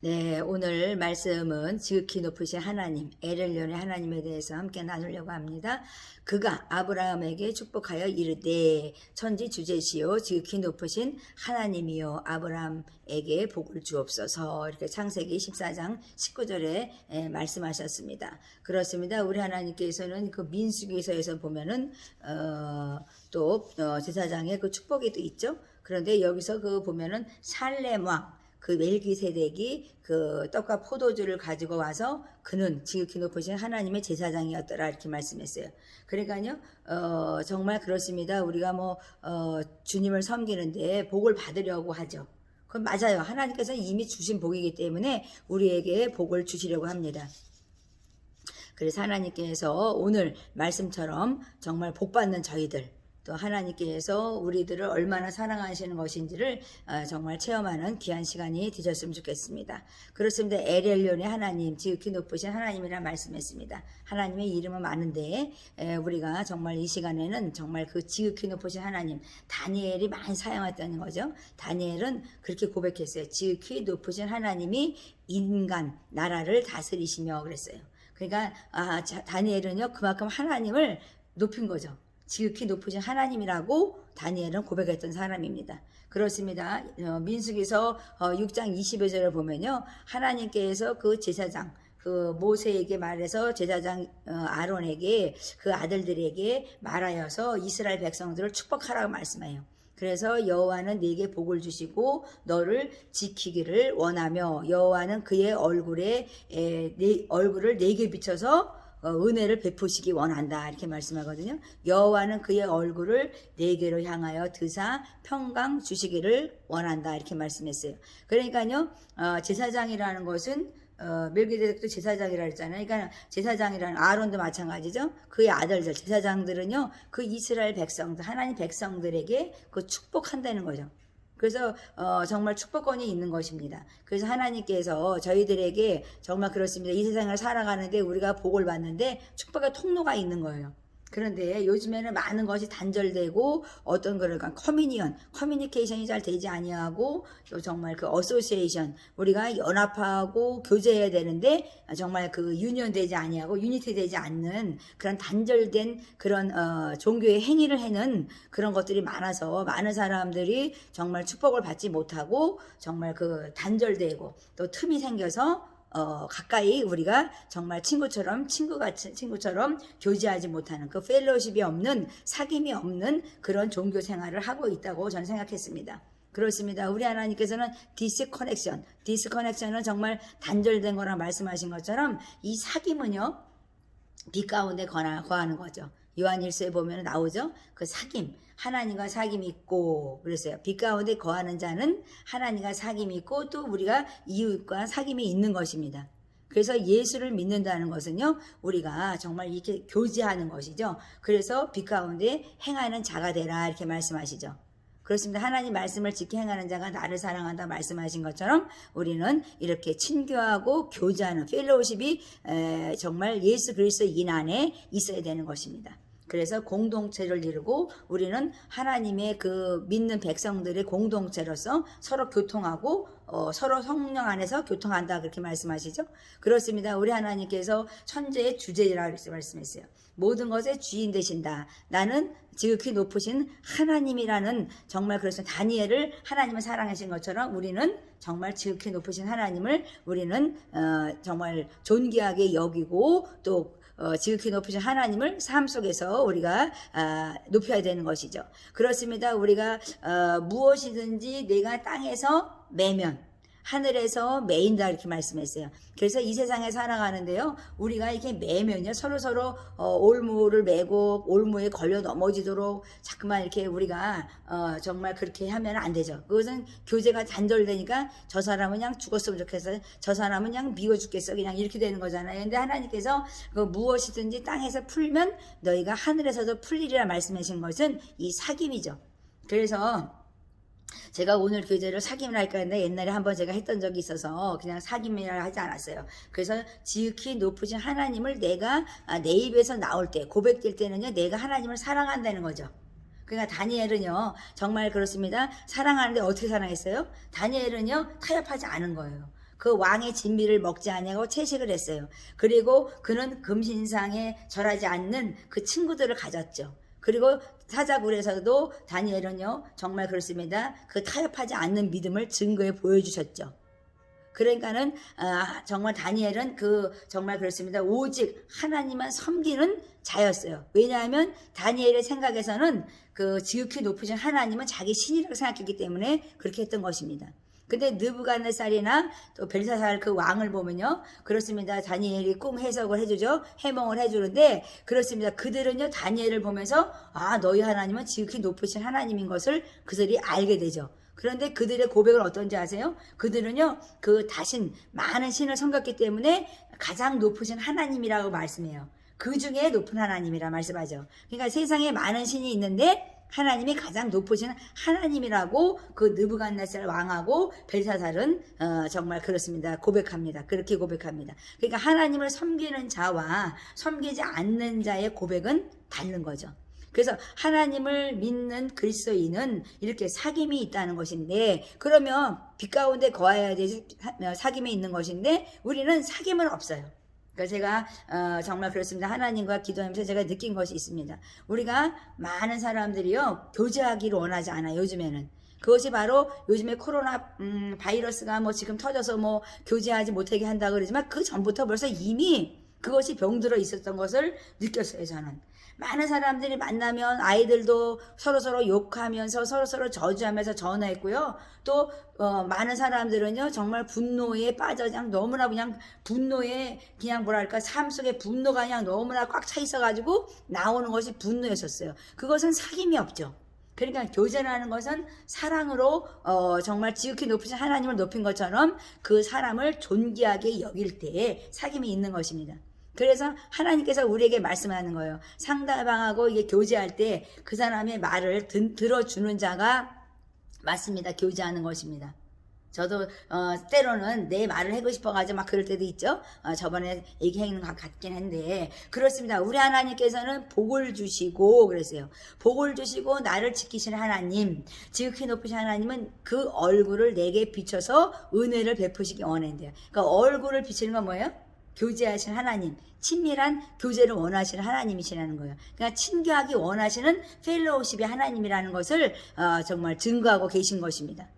네, 오늘 말씀은 지극히 높으신 하나님, 엘엘련의 하나님에 대해서 함께 나누려고 합니다. 그가 아브라함에게 축복하여 이르되 천지 주제시요 지극히 높으신 하나님이요 아브라함에게 복을 주옵소서. 이렇게 창세기 14장 19절에 말씀하셨습니다. 그렇습니다. 우리 하나님께서는 그 민수기서에서 보면은 제사장의 그 축복이 또 있죠. 그런데 여기서 그 보면은 살렘 왕 그 멜기세덱이 그 떡과 포도주를 가지고 와서 그는 지극히 높으신 하나님의 제사장이었더라 이렇게 말씀했어요. 그러니까요, 정말 그렇습니다. 우리가 주님을 섬기는데 복을 받으려고 하죠. 그건 맞아요. 하나님께서 이미 주신 복이기 때문에 우리에게 복을 주시려고 합니다. 그래서 하나님께서 오늘 말씀처럼 정말 복받는 저희들, 또 하나님께서 우리들을 얼마나 사랑하시는 것인지를 정말 체험하는 귀한 시간이 되셨으면 좋겠습니다. 그렇습니다. 엘엘련의 하나님, 지극히 높으신 하나님이라 말씀했습니다. 하나님의 이름은 많은데 우리가 정말 이 시간에는 정말 그 지극히 높으신 하나님, 다니엘이 많이 사용했다는 거죠. 다니엘은 그렇게 고백했어요. 지극히 높으신 하나님이 인간, 나라를 다스리시며 그랬어요. 그러니까 다니엘은요 그만큼 하나님을 높인 거죠. 지극히 높으신 하나님이라고 다니엘은 고백했던 사람입니다. 그렇습니다. 민수기서 6장 20절을 보면요, 하나님께서 그 제사장 그 모세에게 말해서 제사장 아론에게 그 아들들에게 말하여서 이스라엘 백성들을 축복하라고 말씀해요. 그래서 여호와는 네게 복을 주시고 너를 지키기를 원하며 여호와는 그의 얼굴을 네게 비춰서 은혜를 베푸시기 원한다 이렇게 말씀하거든요. 여호와는 그의 얼굴을 네게로 향하여 드사 평강 주시기를 원한다 이렇게 말씀했어요. 그러니까요, 제사장이라는 것은 멜기세덱도 제사장이라 했잖아요. 그러니까 제사장이라는 아론도 마찬가지죠. 그의 아들들 제사장들은요 그 이스라엘 백성들 하나님 백성들에게 그 축복한다는 거죠. 그래서 정말 축복권이 있는 것입니다. 그래서 하나님께서 저희들에게 정말 그렇습니다. 이 세상을 살아가는데 우리가 복을 받는데 축복의 통로가 있는 거예요. 그런데 요즘에는 많은 것이 단절되고 어떤 그러니까 커뮤니케이션이 잘 되지 아니하고 또 정말 그 어소시에이션 우리가 연합하고 교제해야 되는데 정말 그 유니언되지 아니하고 유니티되지 않는 그런 단절된 그런 종교의 행위를 해는 그런 것들이 많아서 많은 사람들이 정말 축복을 받지 못하고 정말 그 단절되고 또 틈이 생겨서 가까이 우리가 정말 친구처럼 교제하지 못하는 그 펠로십이 없는 사귐이 없는 그런 종교 생활을 하고 있다고 저는 생각했습니다. 그렇습니다. 우리 하나님께서는 디스커넥션은 정말 단절된 거라 말씀하신 것처럼 이 사귐은요 빛 가운데 거하는 거죠. 요한일서에 보면 나오죠. 그 사귐, 하나님과 사귐이 있고 그랬어요. 빛 가운데 거하는 자는 하나님과 사귐이 있고 또 우리가 이웃과 사귐이 있는 것입니다. 그래서 예수를 믿는다는 것은요 우리가 정말 이렇게 교제하는 것이죠. 그래서 빛 가운데 행하는 자가 되라 이렇게 말씀하시죠. 그렇습니다. 하나님 말씀을 지켜 행하는 자가 나를 사랑한다 말씀하신 것처럼 우리는 이렇게 친교하고 교제하는 펠로우십이 정말 예수 그리스도 인 안에 있어야 되는 것입니다. 그래서 공동체를 이루고 우리는 하나님의 그 믿는 백성들의 공동체로서 서로 교통하고 서로 성령 안에서 교통한다 그렇게 말씀하시죠. 그렇습니다. 우리 하나님께서 천재의 주제라고 말씀했어요. 모든 것의 주인 되신다. 나는 지극히 높으신 하나님이라는 정말 그래서 다니엘을 하나님을 사랑하신 것처럼 우리는 정말 지극히 높으신 하나님을 우리는 정말 존귀하게 여기고 또 지극히 높으신 하나님을 삶 속에서 우리가 높여야 되는 것이죠. 그렇습니다. 우리가 무엇이든지 내가 땅에서 매면 하늘에서 매인다 이렇게 말씀했어요. 그래서 이 세상에 살아가는데요 우리가 이렇게 매면요 서로 올무를 매고 올무에 걸려 넘어지도록 자꾸만 이렇게 우리가 정말 그렇게 하면 안 되죠. 그것은 교제가 단절되니까 저 사람은 그냥 죽었으면 좋겠어, 저 사람은 그냥 미워 죽겠어, 그냥 이렇게 되는 거잖아요. 근데 하나님께서 그 무엇이든지 땅에서 풀면 너희가 하늘에서도 풀리리라 말씀하신 것은 이 사귐이죠. 그래서 제가 오늘 교제를 사귐을 할까 했는데 옛날에 한번 제가 했던 적이 있어서 그냥 사귐이라 하지 않았어요. 그래서 지극히 높으신 하나님을 내가 내 입에서 나올 때 고백될 때는요 내가 하나님을 사랑한다는 거죠. 그러니까 다니엘은요 정말 그렇습니다. 사랑하는데 어떻게 사랑했어요? 다니엘은요 타협하지 않은 거예요. 그 왕의 진미를 먹지 아니하고 채식을 했어요. 그리고 그는 금신상에 절하지 않는 그 친구들을 가졌죠. 그리고 사자굴에서도 다니엘은요 정말 그렇습니다. 그 타협하지 않는 믿음을 증거해 보여주셨죠. 그러니까는 정말 다니엘은 정말 그렇습니다. 오직 하나님만 섬기는 자였어요. 왜냐하면 다니엘의 생각에서는 그 지극히 높으신 하나님은 자기 신이라고 생각했기 때문에 그렇게 했던 것입니다. 근데 느부갓네살이나 또 벨사살 그 왕을 보면요 그렇습니다. 다니엘이 꿈 해석을 해주죠. 해몽을 해주는데 그렇습니다. 그들은요 다니엘을 보면서 너희 하나님은 지극히 높으신 하나님인 것을 그들이 알게 되죠. 그런데 그들의 고백은 어떤지 아세요? 그들은요 다신 많은 신을 섬겼기 때문에 가장 높으신 하나님이라고 말씀해요. 그 중에 높은 하나님이라 말씀하죠. 그러니까 세상에 많은 신이 있는데 하나님이 가장 높으신 하나님이라고 그 느부갓네살 왕하고 벨사살은 정말 그렇습니다. 고백합니다. 그렇게 고백합니다. 그러니까 하나님을 섬기는 자와 섬기지 않는 자의 고백은 다른 거죠. 그래서 하나님을 믿는 그리스도인은 이렇게 사귐이 있다는 것인데 그러면 빛 가운데 거하여야 되지 사귐이 있는 것인데 우리는 사귐은 없어요. 그러니까 제가 정말 그렇습니다. 하나님과 기도하면서 제가 느낀 것이 있습니다. 우리가 많은 사람들이요 교제하기를 원하지 않아요. 요즘에는. 그것이 바로 요즘에 코로나 바이러스가 뭐 지금 터져서 뭐 교제하지 못하게 한다고 그러지만 그 전부터 벌써 이미 그것이 병들어 있었던 것을 느꼈어요. 저는. 많은 사람들이 만나면 아이들도 서로서로 욕하면서 서로서로 저주하면서 전화했고요. 또 많은 사람들은요 정말 분노에 빠져 그냥 너무나 그냥 분노에 그냥 뭐랄까 삶 속에 분노가 그냥 너무나 꽉 차 있어가지고 나오는 것이 분노였었어요. 그것은 사귐이 없죠. 그러니까 교제라는 것은 사랑으로 정말 지극히 높으신 하나님을 높인 것처럼 그 사람을 존귀하게 여길 때에 사귐이 있는 것입니다. 그래서 하나님께서 우리에게 말씀하는 거예요. 상대방하고 이게 교제할 때 그 사람의 말을 들어주는 자가 맞습니다. 교제하는 것입니다. 저도 때로는 내 말을 하고 싶어가지고 막 그럴 때도 있죠. 저번에 얘기한 것 같긴 한데 그렇습니다. 우리 하나님께서는 복을 주시고 그랬어요. 복을 주시고 나를 지키시는 하나님, 지극히 높으신 하나님은 그 얼굴을 내게 비춰서 은혜를 베푸시기 원한대요. 그러니까 얼굴을 비치는 건 뭐예요? 교제하신 하나님, 친밀한 교제를 원하시는 하나님이시라는 거예요. 그러니까 친교하기 원하시는 펠로우십의 하나님이라는 것을 정말 증거하고 계신 것입니다.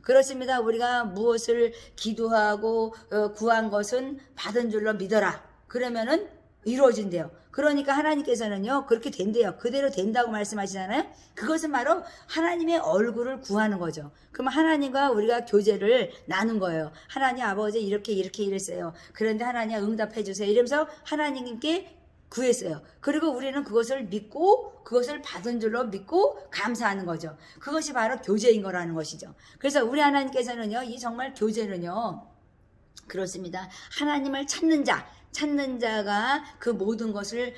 그렇습니다. 우리가 무엇을 기도하고 구한 것은 받은 줄로 믿어라. 그러면은 이루어진대요. 그러니까 하나님께서는요 그렇게 된대요. 그대로 된다고 말씀하시잖아요. 그것은 바로 하나님의 얼굴을 구하는 거죠. 그럼 하나님과 우리가 교제를 나눈 거예요. 하나님 아버지 이렇게 이랬어요. 그런데 하나님 응답해 주세요. 이러면서 하나님께 구했어요. 그리고 우리는 그것을 믿고 그것을 받은 줄로 믿고 감사하는 거죠. 그것이 바로 교제인 거라는 것이죠. 그래서 우리 하나님께서는요 이 정말 교제는요 그렇습니다. 하나님을 찾는 자가 그 모든 것을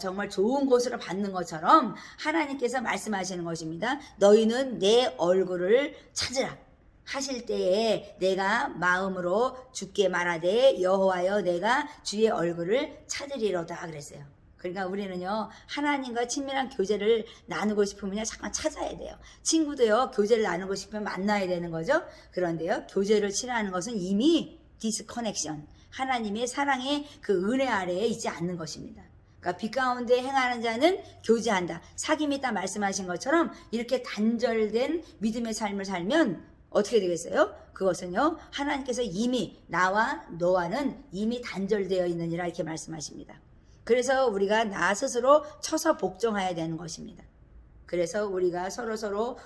정말 좋은 것으로 받는 것처럼 하나님께서 말씀하시는 것입니다. 너희는 내 얼굴을 찾으라 하실 때에 내가 마음으로 주께 말하되 여호와여 내가 주의 얼굴을 찾으리로다 그랬어요. 그러니까 우리는요 하나님과 친밀한 교제를 나누고 싶으면 잠깐 찾아야 돼요. 친구도요 교제를 나누고 싶으면 만나야 되는 거죠. 그런데요 교제를 싫어하는 것은 이미 디스커넥션, 하나님의 사랑의 그 은혜 아래에 있지 않는 것입니다. 그러니까 빛 가운데 행하는 자는 교제한다. 사귐이 있다 말씀하신 것처럼 이렇게 단절된 믿음의 삶을 살면 어떻게 되겠어요? 그것은요 하나님께서 이미 나와 너와는 이미 단절되어 있느니라 이렇게 말씀하십니다. 그래서 우리가 나 스스로 쳐서 복종해야 되는 것입니다. 그래서 우리가 서로서로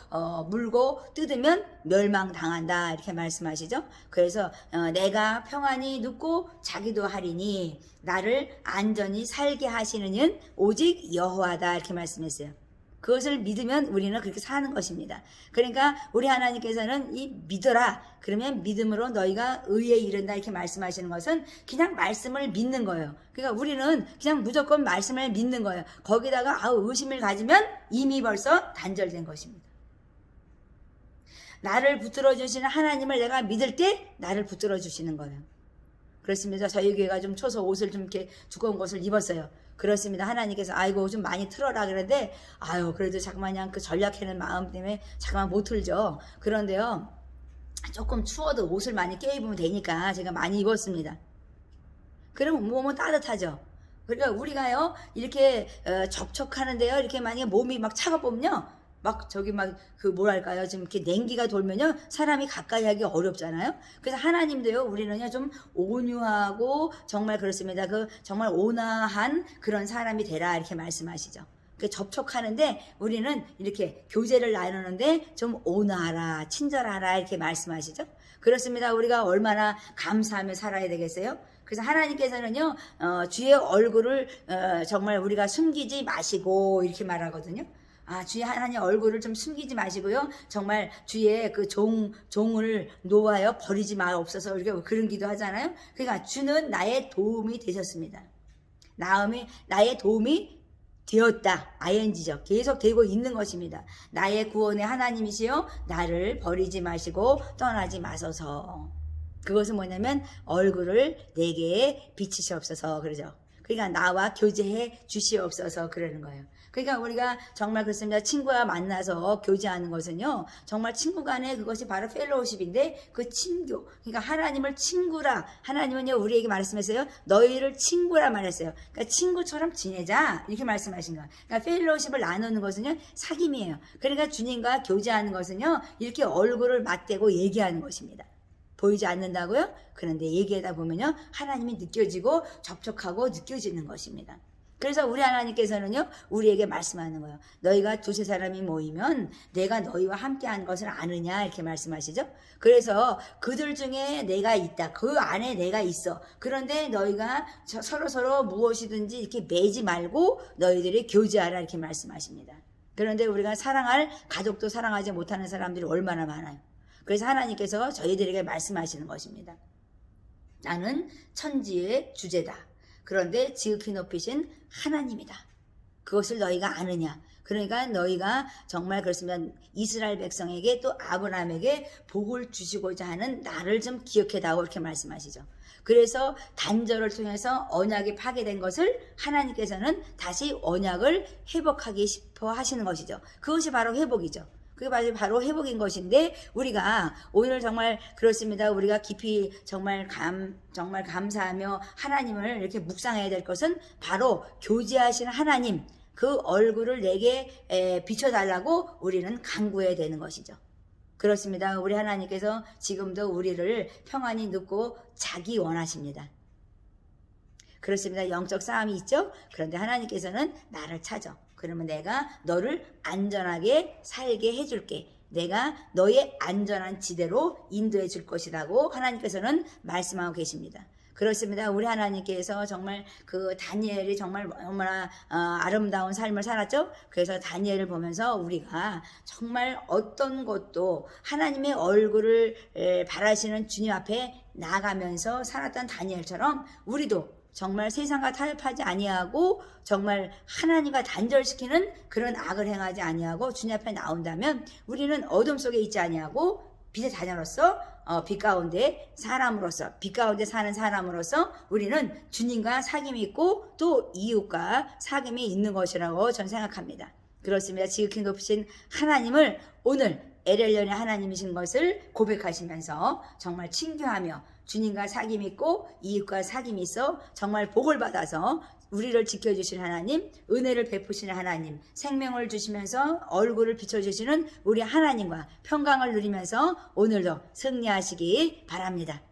물고 뜯으면 멸망당한다 이렇게 말씀하시죠. 그래서 내가 평안히 눕고 자기도 하리니 나를 안전히 살게 하시는 이는 오직 여호와다 이렇게 말씀했어요. 그것을 믿으면 우리는 그렇게 사는 것입니다. 그러니까 우리 하나님께서는 이 믿어라 그러면 믿음으로 너희가 의에 이른다 이렇게 말씀하시는 것은 그냥 말씀을 믿는 거예요. 그러니까 우리는 그냥 무조건 말씀을 믿는 거예요. 거기다가 의심을 가지면 이미 벌써 단절된 것입니다. 나를 붙들어 주시는 하나님을 내가 믿을 때 나를 붙들어 주시는 거예요. 그렇습니다. 저희 교회가 좀 쳐서 옷을 좀 이렇게 두꺼운 것을 입었어요. 그렇습니다. 하나님께서 아이고 좀 많이 틀어라 그러는데 그래도 자꾸만 그냥 그 전략하는 마음 때문에 자꾸만 못 틀죠. 그런데요 조금 추워도 옷을 많이 껴입으면 되니까 제가 많이 입었습니다. 그러면 몸은 따뜻하죠. 그러니까 우리가요 이렇게 접촉하는데요 이렇게 만약에 몸이 막 차가보면요 막 저기 막 그 뭐랄까요 지금 이렇게 냉기가 돌면요 사람이 가까이 하기 어렵잖아요. 그래서 하나님도요 우리는요 좀 온유하고 정말 그렇습니다. 그 정말 온화한 그런 사람이 되라 이렇게 말씀하시죠. 그 접촉하는데 우리는 이렇게 교제를 나누는데 좀 온화하라 친절하라 이렇게 말씀하시죠. 그렇습니다. 우리가 얼마나 감사하며 살아야 되겠어요. 그래서 하나님께서는요 주의 얼굴을 정말 우리가 숨기지 마시고 이렇게 말하거든요. 주의 하나님 얼굴을 좀 숨기지 마시고요. 정말 주의 그 종을 놓아요 버리지 마옵소서 이렇게 그런 기도 하잖아요. 그러니까 주는 나의 도움이 되셨습니다. 나의 도움이 되었다. ing죠. 계속 되고 있는 것입니다. 나의 구원의 하나님이시여 나를 버리지 마시고 떠나지 마소서. 그것은 뭐냐면 얼굴을 내게 비치시옵소서 그러죠. 그러니까 나와 교제해 주시옵소서 그러는 거예요. 그러니까 우리가 정말 그렇습니다. 친구와 만나서 교제하는 것은요 정말 친구 간에 그것이 바로 펠로우십인데 그 친구 그러니까 하나님을 친구라 하나님은요 우리에게 말씀했어요. 너희를 친구라 말했어요. 그러니까 친구처럼 지내자 이렇게 말씀하신 거예요. 그러니까 펠로우십을 나누는 것은요 사귐이에요. 그러니까 주님과 교제하는 것은요 이렇게 얼굴을 맞대고 얘기하는 것입니다. 보이지 않는다고요? 그런데 얘기하다 보면요 하나님이 느껴지고 접촉하고 느껴지는 것입니다. 그래서 우리 하나님께서는요 우리에게 말씀하는 거예요. 너희가 두세 사람이 모이면 내가 너희와 함께한 것을 아느냐 이렇게 말씀하시죠. 그래서 그들 중에 내가 있다. 그 안에 내가 있어. 그런데 너희가 서로 무엇이든지 이렇게 매지 말고 너희들이 교제하라 이렇게 말씀하십니다. 그런데 우리가 사랑할 가족도 사랑하지 못하는 사람들이 얼마나 많아요. 그래서 하나님께서 저희들에게 말씀하시는 것입니다. 나는 천지의 주제다. 그런데 지극히 높이신 하나님이다. 그것을 너희가 아느냐. 그러니까 너희가 정말 그렇습니다. 이스라엘 백성에게 또 아브라함에게 복을 주시고자 하는 나를 좀 기억해다오 이렇게 말씀하시죠. 그래서 단절을 통해서 언약이 파괴된 것을 하나님께서는 다시 언약을 회복하기 싶어 하시는 것이죠. 그것이 바로 회복이죠. 그게 바로 회복인 것인데 우리가 오늘 정말 그렇습니다. 우리가 깊이 정말 감사하며 하나님을 이렇게 묵상해야 될 것은 바로 교제하시는 하나님 그 얼굴을 내게 비춰달라고 우리는 간구해야 되는 것이죠. 그렇습니다. 우리 하나님께서 지금도 우리를 평안히 눕고 자기 원하십니다. 그렇습니다. 영적 싸움이 있죠. 그런데 하나님께서는 나를 찾아. 그러면 내가 너를 안전하게 살게 해줄게. 내가 너의 안전한 지대로 인도해 줄 것이라고 하나님께서는 말씀하고 계십니다. 그렇습니다. 우리 하나님께서 정말 그 다니엘이 정말 얼마나 아름다운 삶을 살았죠. 그래서 다니엘을 보면서 우리가 정말 어떤 것도 하나님의 얼굴을 바라시는 주님 앞에 나가면서 살았던 다니엘처럼 우리도 정말 세상과 타협하지 아니하고 정말 하나님과 단절시키는 그런 악을 행하지 아니하고 주님 앞에 나온다면 우리는 어둠 속에 있지 아니하고 빛의 자녀로서 빛 가운데 사람으로서 빛 가운데 사는 사람으로서 우리는 주님과 사귐이 있고 또 이웃과 사귐이 있는 것이라고 저는 생각합니다. 그렇습니다. 지극히 높으신 하나님을 오늘 에렐련의 하나님이신 것을 고백하시면서 정말 친교하며 주님과 사귐이 있고 이웃과 사귐이 있어 정말 복을 받아서 우리를 지켜주시는 하나님, 은혜를 베푸시는 하나님, 생명을 주시면서 얼굴을 비춰주시는 우리 하나님과 평강을 누리면서 오늘도 승리하시기 바랍니다.